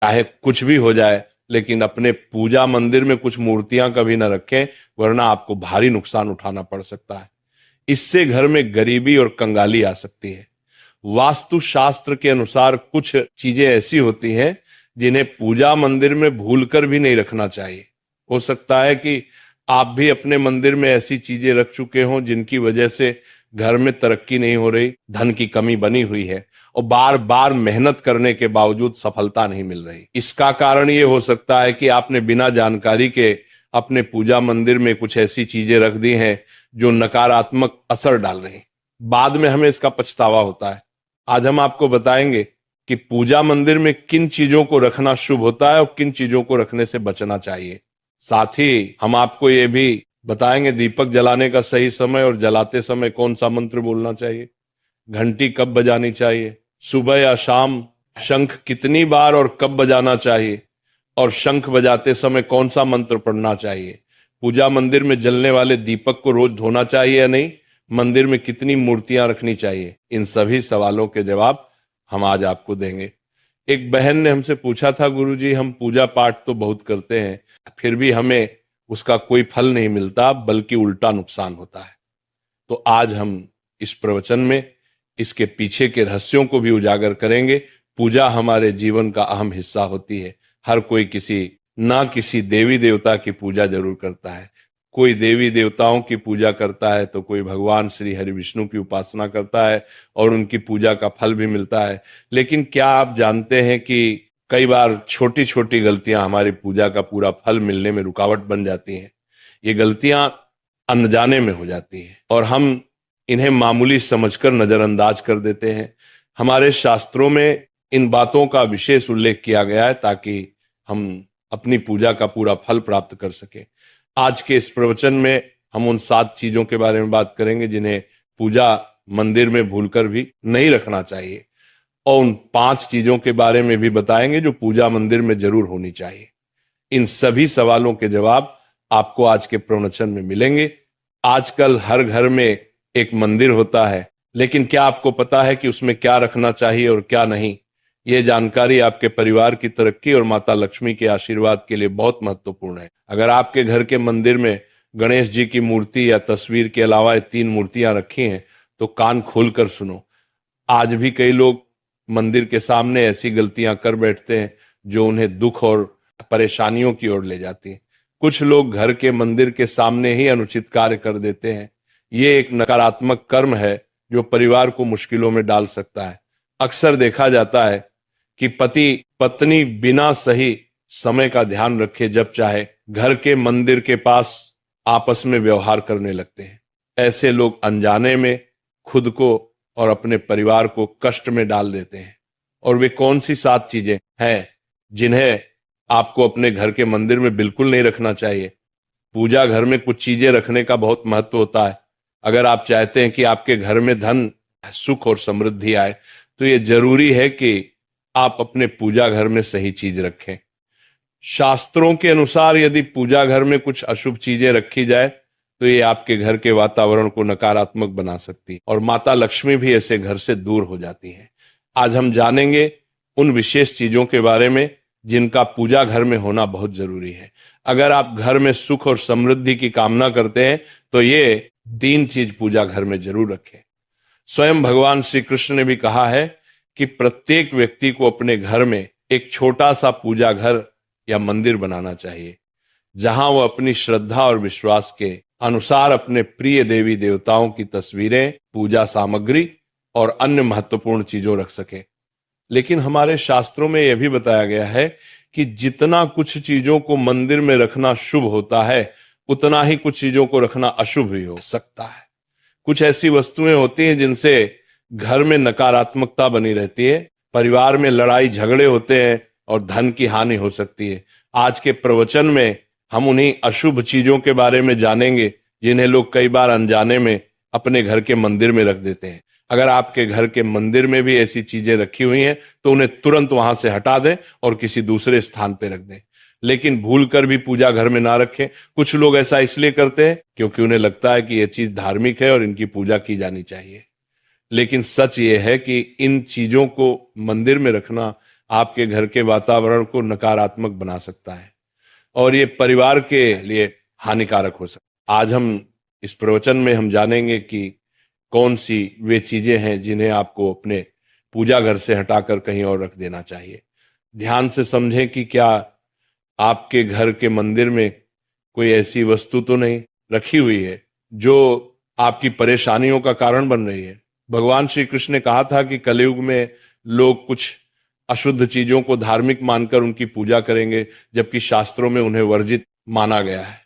चाहे कुछ भी हो जाए, लेकिन अपने पूजा मंदिर में कुछ मूर्तियां कभी ना रखें, वरना आपको भारी नुकसान उठाना पड़ सकता है। इससे घर में गरीबी और कंगाली आ सकती है। वास्तु शास्त्र के अनुसार कुछ चीजें ऐसी होती हैं जिन्हें पूजा मंदिर में भूलकर भी नहीं रखना चाहिए। हो सकता है कि आप भी अपने मंदिर में ऐसी चीजें रख चुके हों जिनकी वजह से घर में तरक्की नहीं हो रही, धन की कमी बनी हुई है और बार बार मेहनत करने के बावजूद सफलता नहीं मिल रही। इसका कारण ये हो सकता है कि आपने बिना जानकारी के अपने पूजा मंदिर में कुछ ऐसी चीजें रख दी हैं जो नकारात्मक असर डाल रही हैं। बाद में हमें इसका पछतावा होता है। आज हम आपको बताएंगे कि पूजा मंदिर में किन चीजों को रखना शुभ होता है और किन चीजों को रखने से बचना चाहिए। साथ ही हम आपको ये भी बताएंगे दीपक जलाने का सही समय और जलाते समय कौन सा मंत्र बोलना चाहिए, घंटी कब बजानी चाहिए, सुबह या शाम शंख कितनी बार और कब बजाना चाहिए, और शंख बजाते समय कौन सा मंत्र पढ़ना चाहिए, पूजा मंदिर में जलने वाले दीपक को रोज धोना चाहिए या नहीं, मंदिर में कितनी मूर्तियां रखनी चाहिए। इन सभी सवालों के जवाब हम आज आपको देंगे। एक बहन ने हमसे पूछा था, गुरुजी हम पूजा पाठ तो बहुत करते हैं, फिर भी हमें उसका कोई फल नहीं मिलता, बल्कि उल्टा नुकसान होता है। तो आज हम इस प्रवचन में इसके पीछे के रहस्यों को भी उजागर करेंगे। पूजा हमारे जीवन का अहम हिस्सा होती है। हर कोई किसी देवी देवता की पूजा जरूर करता है। कोई देवी देवताओं की पूजा करता है तो कोई भगवान श्री हरि विष्णु की उपासना करता है और उनकी पूजा का फल भी मिलता है। लेकिन क्या आप जानते हैं कि कई बार छोटी छोटी गलतियां हमारी पूजा का पूरा फल मिलने में रुकावट बन जाती हैं। ये गलतियां अनजाने में हो जाती हैं और हम इन्हें मामूली समझकर नजरअंदाज कर देते हैं। हमारे शास्त्रों में इन बातों का विशेष उल्लेख किया गया है ताकि हम अपनी पूजा का पूरा फल प्राप्त कर सकें। आज के इस प्रवचन में हम उन 7 चीजों के बारे में बात करेंगे जिन्हें पूजा मंदिर में भूलकर भी नहीं रखना चाहिए, और उन 5 चीजों के बारे में भी बताएंगे जो पूजा मंदिर में जरूर होनी चाहिए। इन सभी सवालों के जवाब आपको आज के प्रवचन में मिलेंगे। आजकल हर घर में एक मंदिर होता है, लेकिन क्या आपको पता है कि उसमें क्या रखना चाहिए और क्या नहीं? यह जानकारी आपके परिवार की तरक्की और माता लक्ष्मी के आशीर्वाद के लिए बहुत महत्वपूर्ण है। अगर आपके घर के मंदिर में गणेश जी की मूर्ति या तस्वीर के अलावा 3 मूर्तियां रखी हैं तो कान खोलकर सुनो। आज भी कई लोग मंदिर के सामने ऐसी गलतियां कर बैठते हैं जो उन्हें दुख और परेशानियों की ओर ले जाती हैं। कुछ लोग घर के मंदिर के सामने ही अनुचित कार्य कर देते हैं। ये एक नकारात्मक कर्म है जो परिवार को मुश्किलों में डाल सकता है। अक्सर देखा जाता है कि पति पत्नी बिना सही समय का ध्यान रखे जब चाहे घर के मंदिर के पास आपस में व्यवहार करने लगते हैं। ऐसे लोग अनजाने में खुद को और अपने परिवार को कष्ट में डाल देते हैं। और वे कौन सी 7 चीजें हैं जिन्हें आपको अपने घर के मंदिर में बिल्कुल नहीं रखना चाहिए? पूजा घर में कुछ चीजें रखने का बहुत महत्व होता है। अगर आप चाहते हैं कि आपके घर में धन, सुख और समृद्धि आए तो ये जरूरी है कि आप अपने पूजा घर में सही चीज रखें। शास्त्रों के अनुसार यदि पूजा घर में कुछ अशुभ चीजें रखी जाए तो ये आपके घर के वातावरण को नकारात्मक बना सकती है और माता लक्ष्मी भी ऐसे घर से दूर हो जाती है। आज हम जानेंगे उन विशेष चीजों के बारे में जिनका पूजा घर में होना बहुत जरूरी है। अगर आप घर में सुख और समृद्धि की कामना करते हैं तो ये 3 चीज पूजा घर में जरूर रखें। स्वयं भगवान श्री कृष्ण ने भी कहा है कि प्रत्येक व्यक्ति को अपने घर में एक छोटा सा पूजा घर या मंदिर बनाना चाहिए, जहां वो अपनी श्रद्धा और विश्वास के अनुसार अपने प्रिय देवी देवताओं की तस्वीरें, पूजा सामग्री और अन्य महत्वपूर्ण चीजों रख सके। लेकिन हमारे शास्त्रों में यह भी बताया गया है कि जितना कुछ चीजों को मंदिर में रखना शुभ होता है, उतना ही कुछ चीजों को रखना अशुभ भी हो सकता है। कुछ ऐसी वस्तुएं होती हैं जिनसे घर में नकारात्मकता बनी रहती है, परिवार में लड़ाई झगड़े होते हैं और धन की हानि हो सकती है। आज के प्रवचन में हम उन्हीं अशुभ चीजों के बारे में जानेंगे जिन्हें लोग कई बार अनजाने में अपने घर के मंदिर में रख देते हैं। अगर आपके घर के मंदिर में भी ऐसी चीजें रखी हुई हैं तो उन्हें तुरंत वहां से हटा दें और किसी दूसरे स्थान पर रख दें, लेकिन भूल कर भी पूजा घर में ना रखें। कुछ लोग ऐसा इसलिए करते हैं क्योंकि उन्हें लगता है कि यह चीज धार्मिक है और इनकी पूजा की जानी चाहिए। लेकिन सच ये है कि इन चीजों को मंदिर में रखना आपके घर के वातावरण को नकारात्मक बना सकता है और ये परिवार के लिए हानिकारक हो सकता है। आज हम इस प्रवचन में हम जानेंगे कि कौन सी वे चीजें हैं जिन्हें आपको अपने पूजा घर से हटाकर कहीं और रख देना चाहिए। ध्यान से समझें कि क्या आपके घर के मंदिर में कोई ऐसी वस्तु तो नहीं रखी हुई है जो आपकी परेशानियों का कारण बन रही है। भगवान श्री कृष्ण ने कहा था कि कलयुग में लोग कुछ अशुद्ध चीजों को धार्मिक मानकर उनकी पूजा करेंगे, जबकि शास्त्रों में उन्हें वर्जित माना गया है।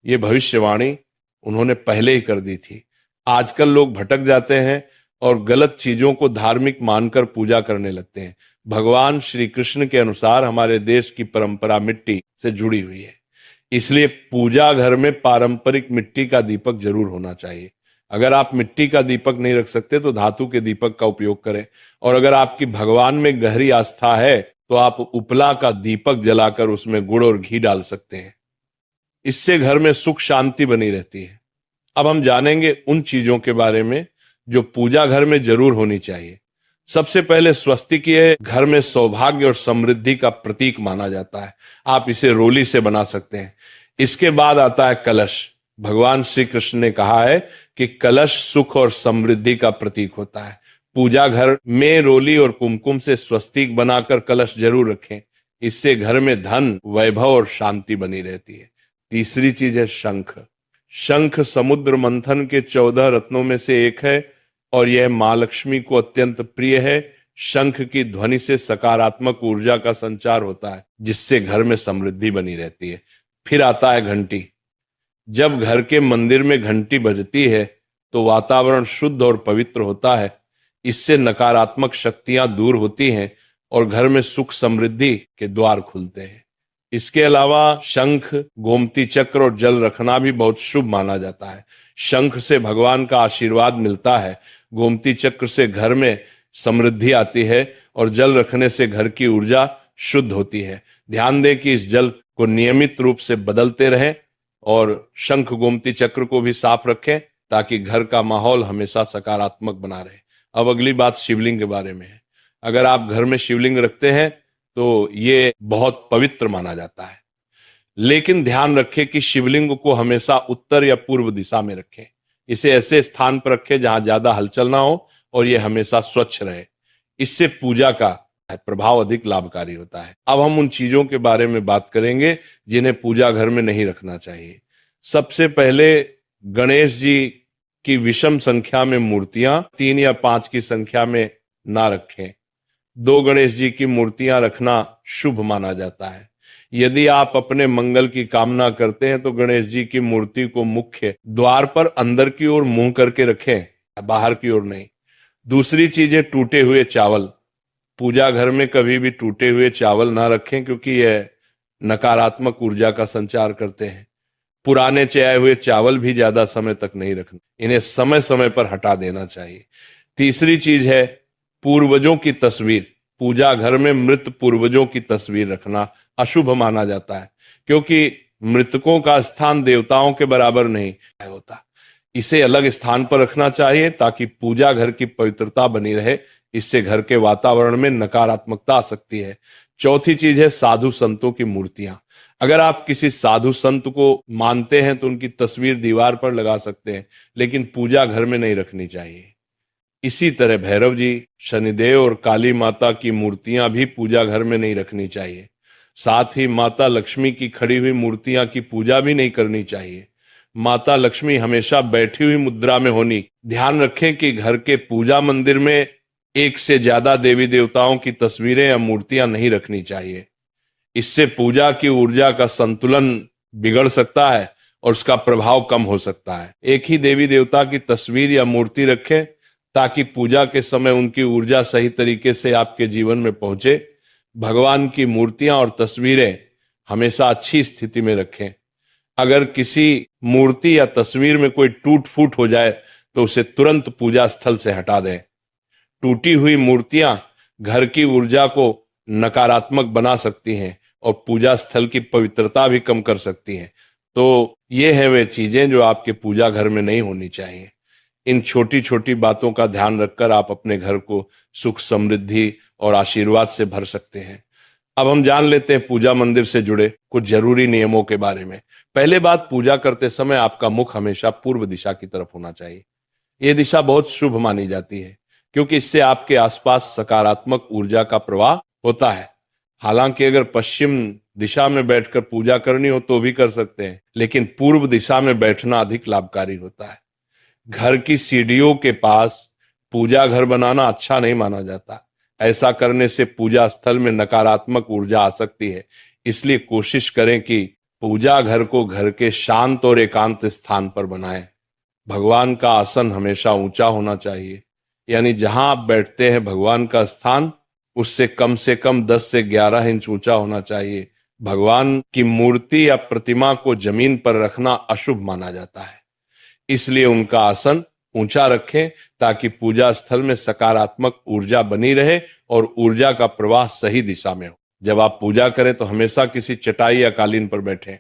ये भविष्यवाणी उन्होंने पहले ही कर दी थी। आजकल लोग भटक जाते हैं और गलत चीजों को धार्मिक मानकर पूजा करने लगते हैं। भगवान श्री कृष्ण के अनुसार हमारे देश की परंपरा मिट्टी से जुड़ी हुई है, इसलिए पूजा घर में पारंपरिक मिट्टी का दीपक जरूर होना चाहिए। अगर आप मिट्टी का दीपक नहीं रख सकते तो धातु के दीपक का उपयोग करें, और अगर आपकी भगवान में गहरी आस्था है तो आप उपला का दीपक जलाकर उसमें गुड़ और घी डाल सकते हैं। इससे घर में सुख शांति बनी रहती है। अब हम जानेंगे उन चीजों के बारे में जो पूजा घर में जरूर होनी चाहिए। सबसे पहले स्वस्तिक ये घर में सौभाग्य और समृद्धि का प्रतीक माना जाता है। आप इसे रोली से बना सकते हैं। इसके बाद आता है कलश। भगवान श्री कृष्ण ने कहा है कि कलश सुख और समृद्धि का प्रतीक होता है। पूजा घर में रोली और कुमकुम से स्वस्तिक बनाकर कलश जरूर रखें। इससे घर में धन, वैभव और शांति बनी रहती है। तीसरी चीज है शंख। शंख समुद्र मंथन के 14 रत्नों में से एक है और यह मां लक्ष्मी को अत्यंत प्रिय है। शंख की ध्वनि से सकारात्मक ऊर्जा का संचार होता है, जिससे घर में समृद्धि बनी रहती है। फिर आता है घंटी। जब घर के मंदिर में घंटी बजती है तो वातावरण शुद्ध और पवित्र होता है। इससे नकारात्मक शक्तियां दूर होती हैं और घर में सुख समृद्धि के द्वार खुलते हैं। इसके अलावा शंख, गोमती चक्र और जल रखना भी बहुत शुभ माना जाता है। शंख से भगवान का आशीर्वाद मिलता है, गोमती चक्र से घर में समृद्धि आती है और जल रखने से घर की ऊर्जा शुद्ध होती है। ध्यान दें कि इस जल को नियमित रूप से बदलते रहें और शंख गोमती चक्र को भी साफ रखें ताकि घर का माहौल हमेशा सकारात्मक बना रहे। अब अगली बात शिवलिंग के बारे में है। अगर आप घर में शिवलिंग रखते हैं तो ये बहुत पवित्र माना जाता है, लेकिन ध्यान रखें कि शिवलिंग को हमेशा उत्तर या पूर्व दिशा में रखें। इसे ऐसे स्थान पर रखें जहां ज्यादा हलचल ना हो और यह हमेशा स्वच्छ रहे। इससे पूजा का प्रभाव अधिक लाभकारी होता है। अब हम उन चीजों के बारे में बात करेंगे जिन्हें पूजा घर में नहीं रखना चाहिए। सबसे पहले गणेश जी की विषम संख्या में मूर्तियां 3 या 5 की संख्या में ना रखें। 2 गणेश जी की मूर्तियां रखना शुभ माना जाता है। यदि आप अपने मंगल की कामना करते हैं तो गणेश जी की मूर्ति को मुख्य द्वार पर अंदर की ओर मुंह करके रखें, बाहर की ओर नहीं। दूसरी चीज है टूटे हुए चावल। पूजा घर में कभी भी टूटे हुए चावल ना रखें क्योंकि यह नकारात्मक ऊर्जा का संचार करते हैं। पुराने चयाए हुए चावल भी ज्यादा समय तक नहीं रखना, इन्हें समय समय पर हटा देना चाहिए। तीसरी चीज है पूर्वजों की तस्वीर। पूजा घर में मृत पूर्वजों की तस्वीर रखना अशुभ माना जाता है क्योंकि मृतकों का स्थान देवताओं के बराबर नहीं होता। इसे अलग स्थान पर रखना चाहिए ताकि पूजा घर की पवित्रता बनी रहे। इससे घर के वातावरण में नकारात्मकता आ सकती है। चौथी चीज है साधु संतों की मूर्तियां। अगर आप किसी साधु संत को मानते हैं तो उनकी तस्वीर दीवार पर लगा सकते हैं, लेकिन पूजा घर में नहीं रखनी चाहिए। इसी तरह भैरव जी, शनिदेव और काली माता की मूर्तियां भी पूजा घर में नहीं रखनी चाहिए। साथ ही माता लक्ष्मी की खड़ी हुई मूर्तियां की पूजा भी नहीं करनी चाहिए। माता लक्ष्मी हमेशा बैठी हुई मुद्रा में होनी। ध्यान रखें कि घर के पूजा मंदिर में एक से ज्यादा देवी देवताओं की तस्वीरें या मूर्तियां नहीं रखनी चाहिए। इससे पूजा की ऊर्जा का संतुलन बिगड़ सकता है और उसका प्रभाव कम हो सकता है। एक ही देवी देवता की तस्वीर या मूर्ति रखें ताकि पूजा के समय उनकी ऊर्जा सही तरीके से आपके जीवन में पहुंचे। भगवान की मूर्तियां और तस्वीरें हमेशा अच्छी स्थिति में रखें। अगर किसी मूर्ति या तस्वीर में कोई टूट फूट हो जाए तो उसे तुरंत पूजा स्थल से हटा दें। टूटी हुई मूर्तियां घर की ऊर्जा को नकारात्मक बना सकती हैं और पूजा स्थल की पवित्रता भी कम कर सकती हैं। तो ये हैं वे चीजें जो आपके पूजा घर में नहीं होनी चाहिए। इन छोटी छोटी बातों का ध्यान रखकर आप अपने घर को सुख, समृद्धि और आशीर्वाद से भर सकते हैं। अब हम जान लेते हैं पूजा मंदिर से जुड़े कुछ जरूरी नियमों के बारे में। पहले बात, पूजा करते समय आपका मुख हमेशा पूर्व दिशा की तरफ होना चाहिए। यह दिशा बहुत शुभ मानी जाती है क्योंकि इससे आपके आसपास सकारात्मक ऊर्जा का प्रवाह होता है। हालांकि अगर पश्चिम दिशा में बैठकर पूजा करनी हो तो भी कर सकते हैं, लेकिन पूर्व दिशा में बैठना अधिक लाभकारी होता है। घर की सीढ़ियों के पास पूजा घर बनाना अच्छा नहीं माना जाता। ऐसा करने से पूजा स्थल में नकारात्मक ऊर्जा आ सकती है। इसलिए कोशिश करें कि पूजा घर को घर के शांत और एकांत स्थान पर बनाएं। भगवान का आसन हमेशा ऊंचा होना चाहिए, यानी जहां आप बैठते हैं भगवान का स्थान उससे कम 10 से 11 इंच ऊंचा होना चाहिए। भगवान की मूर्ति या प्रतिमा को जमीन पर रखना अशुभ माना जाता है, इसलिए उनका आसन ऊंचा रखें ताकि पूजा स्थल में सकारात्मक ऊर्जा बनी रहे और ऊर्जा का प्रवाह सही दिशा में हो। जब आप पूजा करें तो हमेशा किसी चटाई या कालीन पर बैठें।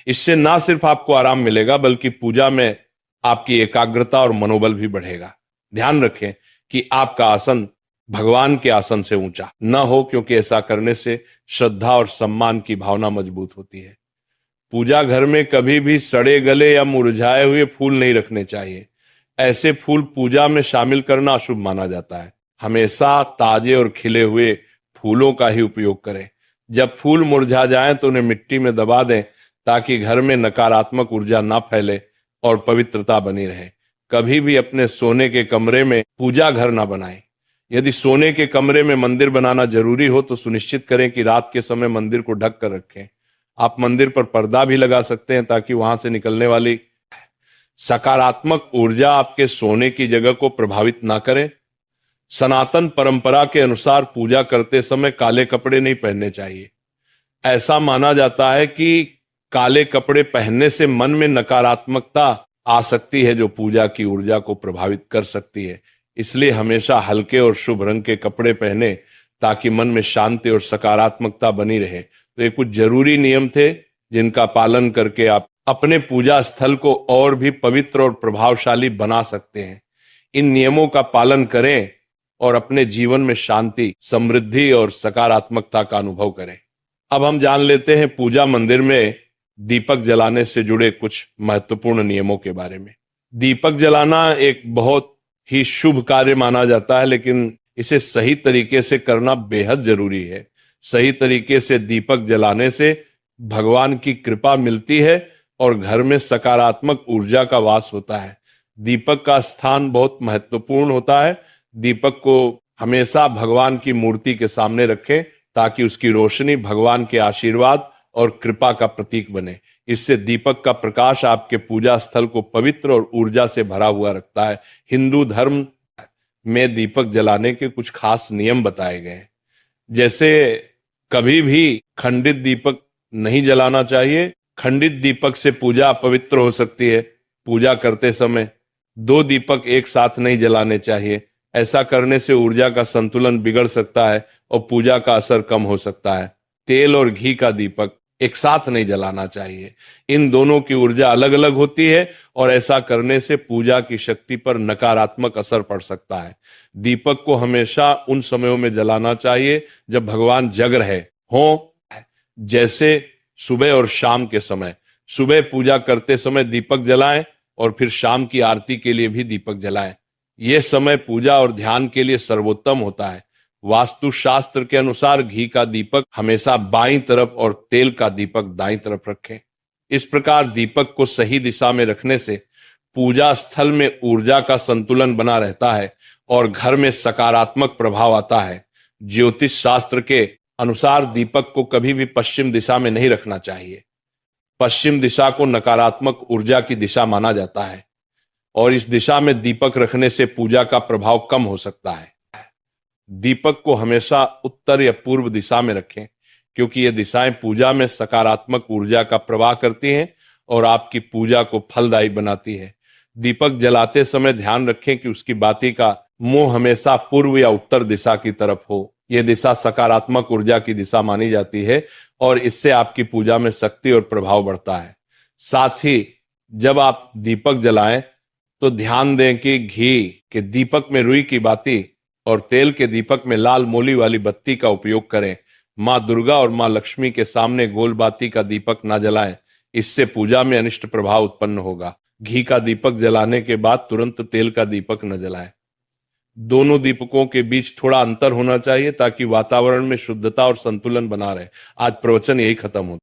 इससे ना सिर्फ आपको आराम मिलेगा बल्कि पूजा में आपकी एकाग्रता और मनोबल भी बढ़ेगा। ध्यान रखें कि आपका आसन भगवान के आसन से ऊंचा न हो, क्योंकि ऐसा करने से श्रद्धा और सम्मान की भावना मजबूत होती है। पूजा घर में कभी भी सड़े गले या मुरझाए हुए फूल नहीं रखने चाहिए। ऐसे फूल पूजा में शामिल करना अशुभ माना जाता है। हमेशा ताजे और खिले हुए फूलों का ही उपयोग करें। जब फूल मुरझा जाएं तो उन्हें मिट्टी में दबा दें ताकि घर में नकारात्मक ऊर्जा ना फैले और पवित्रता बनी रहे। कभी भी अपने सोने के कमरे में पूजा घर ना बनाएं। यदि सोने के कमरे में मंदिर बनाना जरूरी हो तो सुनिश्चित करें कि रात के समय मंदिर को ढक कर रखें। आप मंदिर पर पर्दा भी लगा सकते हैं ताकि वहां से निकलने वाली सकारात्मक ऊर्जा आपके सोने की जगह को प्रभावित ना करे। सनातन परंपरा के अनुसार पूजा करते समय काले कपड़े नहीं पहनने चाहिए। ऐसा माना जाता है कि काले कपड़े पहनने से मन में नकारात्मकता आ सकती है जो पूजा की ऊर्जा को प्रभावित कर सकती है। इसलिए हमेशा हल्के और शुभ रंग के कपड़े पहने ताकि मन में शांति और सकारात्मकता बनी रहे। तो ये कुछ जरूरी नियम थे जिनका पालन करके आप अपने पूजा स्थल को और भी पवित्र और प्रभावशाली बना सकते हैं। इन नियमों का पालन करें और अपने जीवन में शांति, समृद्धि और सकारात्मकता का अनुभव करें। अब हम जान लेते हैं पूजा मंदिर में दीपक जलाने से जुड़े कुछ महत्वपूर्ण नियमों के बारे में। दीपक जलाना एक बहुत ही शुभ कार्य माना जाता है, लेकिन इसे सही तरीके से करना बेहद जरूरी है। सही तरीके से दीपक जलाने से भगवान की कृपा मिलती है और घर में सकारात्मक ऊर्जा का वास होता है। दीपक का स्थान बहुत महत्वपूर्ण होता है। दीपक को हमेशा भगवान की मूर्ति के सामने रखें ताकि उसकी रोशनी भगवान के आशीर्वाद और कृपा का प्रतीक बने। इससे दीपक का प्रकाश आपके पूजा स्थल को पवित्र और ऊर्जा से भरा हुआ रखता है। हिंदू धर्म में दीपक जलाने के कुछ खास नियम बताए गए हैं, जैसे कभी भी खंडित दीपक नहीं जलाना चाहिए। खंडित दीपक से पूजा अपवित्र हो सकती है। पूजा करते समय 2 दीपक एक साथ नहीं जलाने चाहिए। ऐसा करने से ऊर्जा का संतुलन बिगड़ सकता है और पूजा का असर कम हो सकता है। तेल और घी का दीपक एक साथ नहीं जलाना चाहिए। इन दोनों की ऊर्जा अलग अलग होती है और ऐसा करने से पूजा की शक्ति पर नकारात्मक असर पड़ सकता है। दीपक को हमेशा उन समयों में जलाना चाहिए जब भगवान जग रहे हों, जैसे सुबह और शाम के समय। सुबह पूजा करते समय दीपक जलाएं और फिर शाम की आरती के लिए भी दीपक जलाएं। यह समय पूजा और ध्यान के लिए सर्वोत्तम होता है। वास्तु शास्त्र के अनुसार घी का दीपक हमेशा बाईं तरफ और तेल का दीपक दाईं तरफ रखें। इस प्रकार दीपक को सही दिशा में रखने से पूजा स्थल में ऊर्जा का संतुलन बना रहता है और घर में सकारात्मक प्रभाव आता है। ज्योतिष शास्त्र के अनुसार दीपक को कभी भी पश्चिम दिशा में नहीं रखना चाहिए। पश्चिम दिशा को नकारात्मक ऊर्जा की दिशा माना जाता है और इस दिशा में दीपक रखने से पूजा का प्रभाव कम हो सकता है। दीपक को हमेशा उत्तर या पूर्व दिशा में रखें, क्योंकि ये दिशाएं पूजा में सकारात्मक ऊर्जा का प्रवाह करती हैं और आपकी पूजा को फलदायी बनाती है। दीपक जलाते समय ध्यान रखें कि उसकी बाती का मुंह हमेशा पूर्व या उत्तर दिशा की तरफ हो। यह दिशा सकारात्मक ऊर्जा की दिशा मानी जाती है और इससे आपकी पूजा में शक्ति और प्रभाव बढ़ता है। साथ ही जब आप दीपक जलाएं तो ध्यान दें कि घी के दीपक में रुई की बाती और तेल के दीपक में लाल मोली वाली बत्ती का उपयोग करें। माँ दुर्गा और माँ लक्ष्मी के सामने गोल बाती का दीपक ना जलाएं, इससे पूजा में अनिष्ट प्रभाव उत्पन्न होगा। घी का दीपक जलाने के बाद तुरंत तेल का दीपक न जलाएं। दोनों दीपकों के बीच थोड़ा अंतर होना चाहिए ताकि वातावरण में शुद्धता और संतुलन बना रहे। आज प्रवचन यही खत्म होता है।